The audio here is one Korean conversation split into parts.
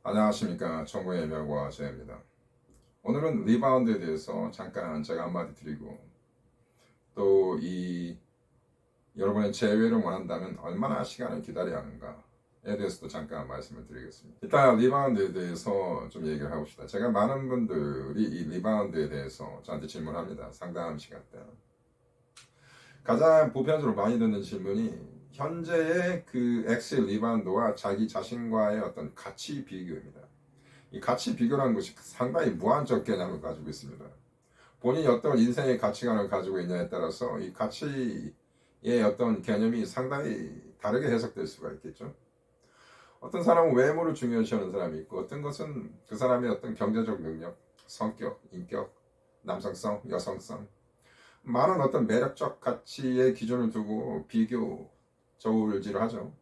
안녕하십니까. 청구의 명과 제입니다. 오늘은 리바운드에 대해서 잠깐 제가 한마디 드리고 또 여러분의 재회를 원한다면 얼마나 시간을 기다려야 하는가에 대해서도 잠깐 말씀을 드리겠습니다. 일단 리바운드에 대해서 좀 얘기를 해봅시다. 제가 많은 분들이 이 리바운드에 대해서 저한테 질문합니다. 상담 시간 때. 가장 보편적으로 많이 듣는 질문이 현재의 그 엑셀 리바운드와 자기 자신과의 어떤 가치 비교입니다. 이 가치 비교라는 것이 상당히 무한적 개념을 가지고 있습니다. 본인이 어떤 인생의 가치관을 가지고 있냐에 따라서 이 가치의 어떤 개념이 상당히 다르게 해석될 수가 있겠죠. 어떤 사람은 외모를 중요시하는 사람이 있고, 어떤 것은 그 사람의 어떤 경제적 능력, 성격, 인격, 남성성, 여성성, 많은 어떤 매력적 가치의 기준을 두고 비교, 저울질을 하죠.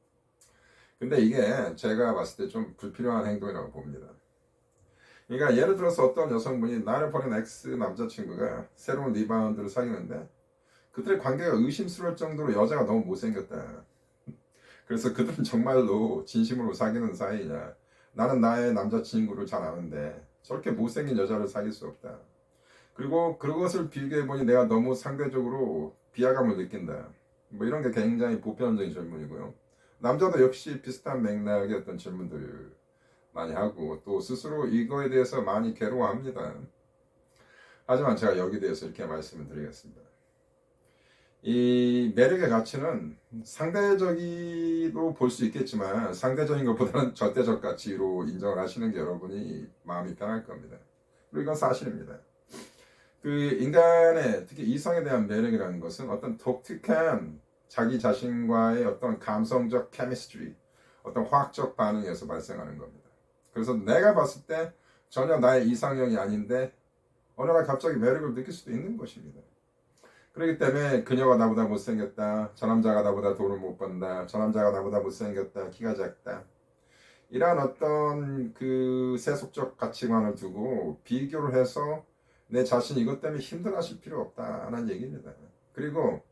근데 이게 제가 봤을 때 좀 불필요한 행동이라고 봅니다. 그러니까 예를 들어서 어떤 여성분이 나를 버린 엑스 남자친구가 새로운 리바운드를 사귀는데 그들의 관계가 의심스러울 정도로 여자가 너무 못생겼다. 그래서 그들은 정말로 진심으로 사귀는 사이냐. 나는 나의 남자친구를 잘 아는데 저렇게 못생긴 여자를 사귈 수 없다. 그리고 그것을 비교해보니 내가 너무 상대적으로 비하감을 느낀다. 뭐 이런 게 굉장히 보편적인 질문이고요. 남자도 역시 비슷한 맥락의 어떤 질문들 많이 하고 또 스스로 이거에 대해서 많이 괴로워합니다. 하지만 제가 여기에 대해서 이렇게 말씀을 드리겠습니다. 이 매력의 가치는 상대적으로 볼 수 있겠지만 상대적인 것보다는 절대적 가치로 인정을 하시는 게 여러분이 마음이 편할 겁니다. 그리고 이건 사실입니다. 그 인간의 특히 이성에 대한 매력이라는 것은 어떤 독특한 자기 자신과의 어떤 감성적 케미스트리, 어떤 화학적 반응에서 발생하는 겁니다. 그래서 내가 봤을 때 전혀 나의 이상형이 아닌데 어느 날 갑자기 매력을 느낄 수도 있는 것입니다. 그렇기 때문에 그녀가 나보다 못생겼다, 저 남자가 나보다 돈을 못 번다, 저 남자가 나보다 못생겼다, 키가 작다, 이러한 어떤 그 세속적 가치관을 두고 비교를 해서 내 자신이 이것 때문에 힘들어하실 필요 없다는 얘기입니다. 그리고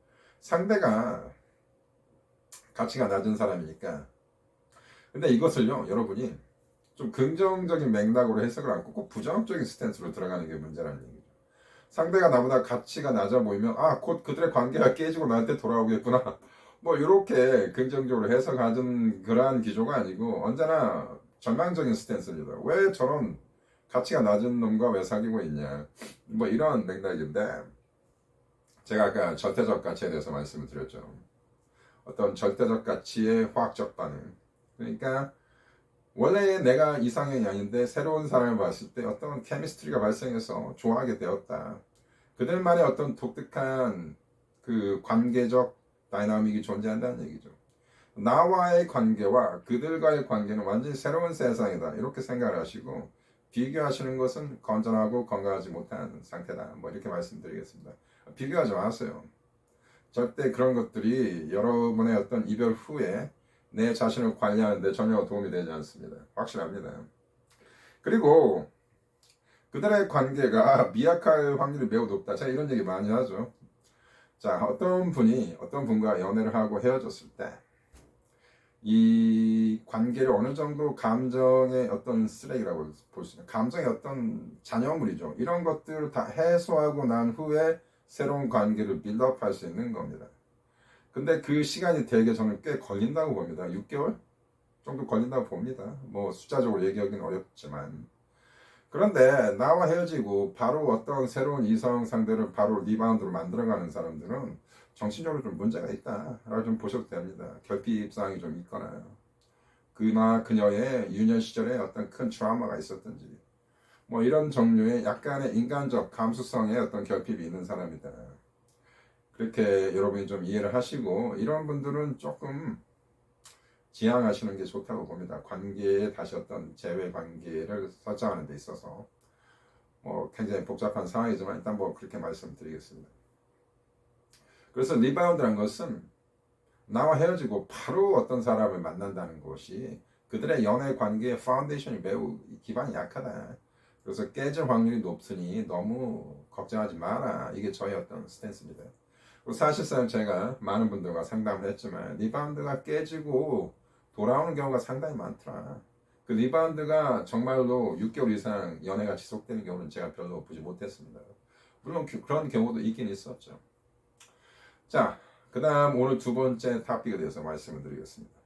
상대가 가치가 낮은 사람이니까, 근데 이것을요 여러분이 좀 긍정적인 맥락으로 해석을 않고 꼭 부정적인 스탠스로 들어가는 게 문제라는 얘기죠. 상대가 나보다 가치가 낮아 보이면 곧 그들의 관계가 깨지고 나한테 돌아오겠구나. 뭐 이렇게 긍정적으로 해석하는 그러한 기조가 아니고 언제나 절망적인 스탠스입니다. 왜 저런 가치가 낮은 놈과 왜 사귀고 있냐. 뭐 이런 맥락인데 제가 아까 절대적 가치에 대해서 말씀을 드렸죠. 어떤 절대적 가치의 화학적 반응. 그러니까 원래 내가 이상형이 아닌데 새로운 사람을 봤을 때 어떤 케미스트리가 발생해서 좋아하게 되었다. 그들만의 어떤 독특한 그 관계적 다이나믹이 존재한다는 얘기죠. 나와의 관계와 그들과의 관계는 완전히 새로운 세상이다. 이렇게 생각을 하시고 비교하시는 것은 건전하고 건강하지 못한 상태다. 뭐 이렇게 말씀드리겠습니다. 비교하지 마세요. 절대 그런 것들이 여러분의 어떤 이별 후에 내 자신을 관리하는데 전혀 도움이 되지 않습니다. 확실합니다. 그리고 그들의 관계가 미약할 확률이 매우 높다. 제가 이런 얘기 많이 하죠. 자, 어떤 분과 연애를 하고 헤어졌을 때 이 관계를 어느 정도 감정의 어떤 쓰레기라고 볼 수 있는 감정의 어떤 잔여물이죠. 이런 것들을 다 해소하고 난 후에 새로운 관계를 빌드업할 수 있는 겁니다. 근데 그 시간이 되게 저는 꽤 걸린다고 봅니다. 6개월 정도 걸린다고 봅니다. 뭐 숫자적으로 얘기하기는 어렵지만. 그런데 나와 헤어지고 바로 어떤 새로운 이성 상대를 바로 리바운드로 만들어가는 사람들은 정신적으로 좀 문제가 있다라고 좀 보셔도 됩니다. 결핍사항이 좀 있거나 그나 그녀의 유년 시절에 어떤 큰 트라우마가 있었든지 뭐 이런 종류의 약간의 인간적 감수성의 어떤 결핍이 있는 사람이다. 그렇게 여러분이 좀 이해를 하시고 이런 분들은 조금 지향하시는 게 좋다고 봅니다. 관계에 다시 어떤 재회 관계를 설정하는 데 있어서 뭐 굉장히 복잡한 상황이지만 일단 뭐 그렇게 말씀드리겠습니다. 그래서 리바운드란 것은 나와 헤어지고 바로 어떤 사람을 만난다는 것이 그들의 연애 관계의 파운데이션이 매우 기반이 약하다. 그래서 깨질 확률이 높으니 너무 걱정하지 마라. 이게 저의 어떤 스탠스입니다. 사실상 제가 많은 분들과 상담을 했지만 리바운드가 깨지고 돌아오는 경우가 상당히 많더라. 그 리바운드가 정말로 6개월 이상 연애가 지속되는 경우는 제가 별로 보지 못했습니다. 물론 그런 경우도 있긴 있었죠. 자, 그 다음 오늘 두 번째 토픽에 대해서 말씀을 드리겠습니다.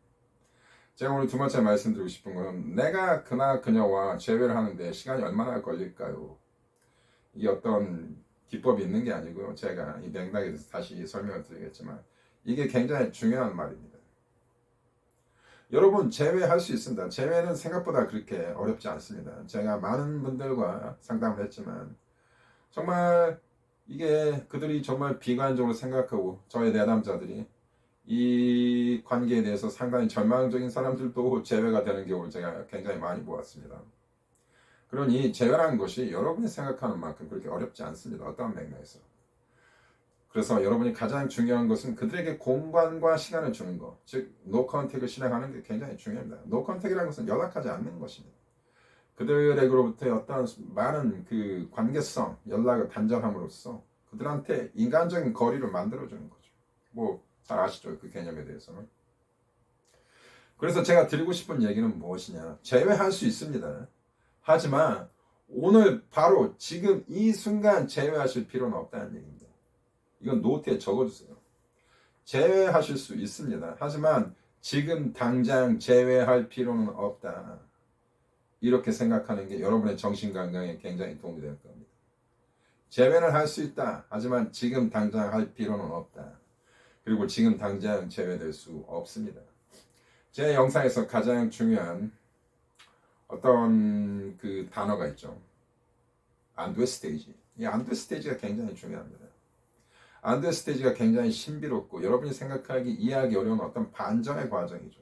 제가 오늘 두 번째 말씀드리고 싶은 건 내가 그나 그녀와 재회를 하는데 시간이 얼마나 걸릴까요? 이 어떤 기법이 있는 게 아니고요. 제가 이 맥락에 대해서 다시 설명을 드리겠지만 이게 굉장히 중요한 말입니다. 여러분 재회할 수 있습니다. 재회는 생각보다 그렇게 어렵지 않습니다. 제가 많은 분들과 상담을 했지만 정말 이게 그들이 정말 비관적으로 생각하고 저의 내담자들이 이 관계에 대해서 상당히 절망적인 사람들도 재회가 되는 경우를 제가 굉장히 많이 보았습니다. 그러니 재회라는 것이 여러분이 생각하는 만큼 그렇게 어렵지 않습니다. 어떠한 맥락에서. 그래서 여러분이 가장 중요한 것은 그들에게 공간과 시간을 주는 것, 즉 노 컨택을 실행하는 게 굉장히 중요합니다. 노 컨택이라는 것은 연락하지 않는 것입니다. 그들에게로부터의 어떤 많은 그 관계성, 연락을 단절함으로써 그들한테 인간적인 거리를 만들어주는 거죠. 뭐 잘 아시죠? 그 개념에 대해서는. 그래서 제가 드리고 싶은 얘기는 무엇이냐? 재회할 수 있습니다. 하지만 오늘 바로 지금 이 순간 재회하실 필요는 없다는 얘기입니다. 이건 노트에 적어주세요. 재회하실 수 있습니다. 하지만 지금 당장 재회할 필요는 없다. 이렇게 생각하는 게 여러분의 정신 건강에 굉장히 도움이 될 겁니다. 재회는 할 수 있다. 하지만 지금 당장 할 필요는 없다. 그리고 지금 당장 재회될 수 없습니다. 제 영상에서 가장 중요한 어떤 그 단어가 있죠. 안돼 스테이지. 이 안돼 스테이지가 굉장히 중요합니다. 안돼 스테이지가 굉장히 신비롭고 여러분이 생각하기 이해하기 어려운 어떤 반전의 과정이죠.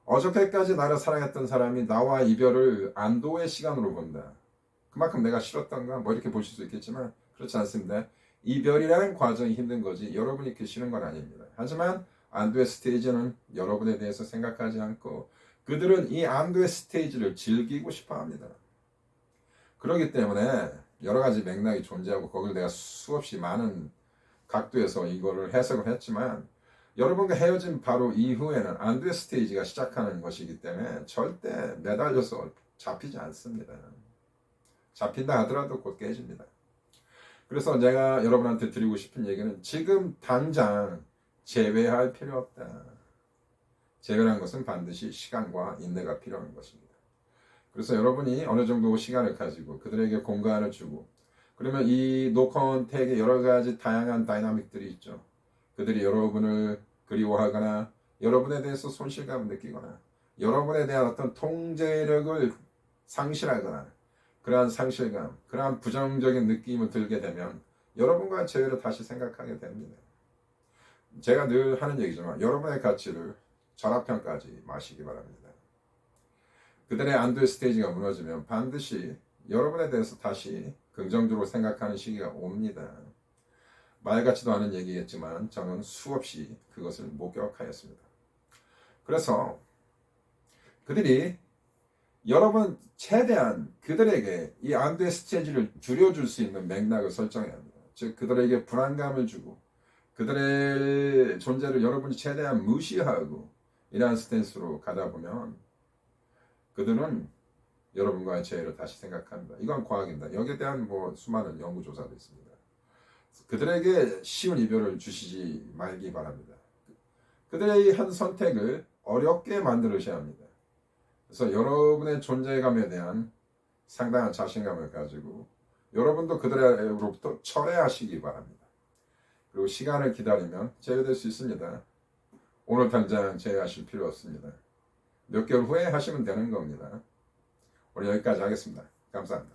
어저께까지 나를 사랑했던 사람이 나와 이별을 안도의 시간으로 본다. 그만큼 내가 싫었던가 뭐 이렇게 보실 수 있겠지만 그렇지 않습니다. 이별이라는 과정이 힘든 거지 여러분이 이렇게 싫은 건 아닙니다. 하지만 안도의 스테이지는 여러분에 대해서 생각하지 않고 그들은 이 안도의 스테이지를 즐기고 싶어 합니다. 그렇기 때문에 여러 가지 맥락이 존재하고 거기를 내가 수없이 많은 각도에서 이거를 해석을 했지만 여러분과 헤어진 바로 이후에는 안도의 스테이지가 시작하는 것이기 때문에 절대 매달려서 잡히지 않습니다. 잡힌다 하더라도 곧 깨집니다. 그래서 제가 여러분한테 드리고 싶은 얘기는 지금 당장 재회할 필요 없다. 재회라는 것은 반드시 시간과 인내가 필요한 것입니다. 그래서 여러분이 어느 정도 시간을 가지고 그들에게 공간을 주고 그러면 이 노컨택의 여러 가지 다양한 다이나믹들이 있죠. 그들이 여러분을 그리워하거나 여러분에 대해서 손실감을 느끼거나 여러분에 대한 어떤 통제력을 상실하거나 그러한 상실감, 그러한 부정적인 느낌을 들게 되면 여러분과 재회를 다시 생각하게 됩니다. 제가 늘 하는 얘기지만 여러분의 가치를 절하편까지 마시기 바랍니다. 그들의 안도의 스테이지가 무너지면 반드시 여러분에 대해서 다시 긍정적으로 생각하는 시기가 옵니다. 말 같지도 않은 얘기겠지만 저는 수없이 그것을 목격하였습니다. 그래서 그들이 여러분 최대한 그들에게 이 안도의 스테이지를 줄여줄 수 있는 맥락을 설정해야 합니다. 즉 그들에게 불안감을 주고 그들의 존재를 여러분이 최대한 무시하고 이러한 스탠스로 가다 보면 그들은 여러분과의 재회를 다시 생각합니다. 이건 과학입니다. 여기에 대한 수많은 연구조사도 있습니다. 그들에게 쉬운 이별을 주시지 말기 바랍니다. 그들의 한 선택을 어렵게 만들으셔야 합니다. 그래서 여러분의 존재감에 대한 상당한 자신감을 가지고 여러분도 그들로부터 철회하시기 바랍니다. 그리고 시간을 기다리면 재회될 수 있습니다. 오늘 당장 재회하실 필요 없습니다. 몇 개월 후에 하시면 되는 겁니다. 오늘 여기까지 하겠습니다. 감사합니다.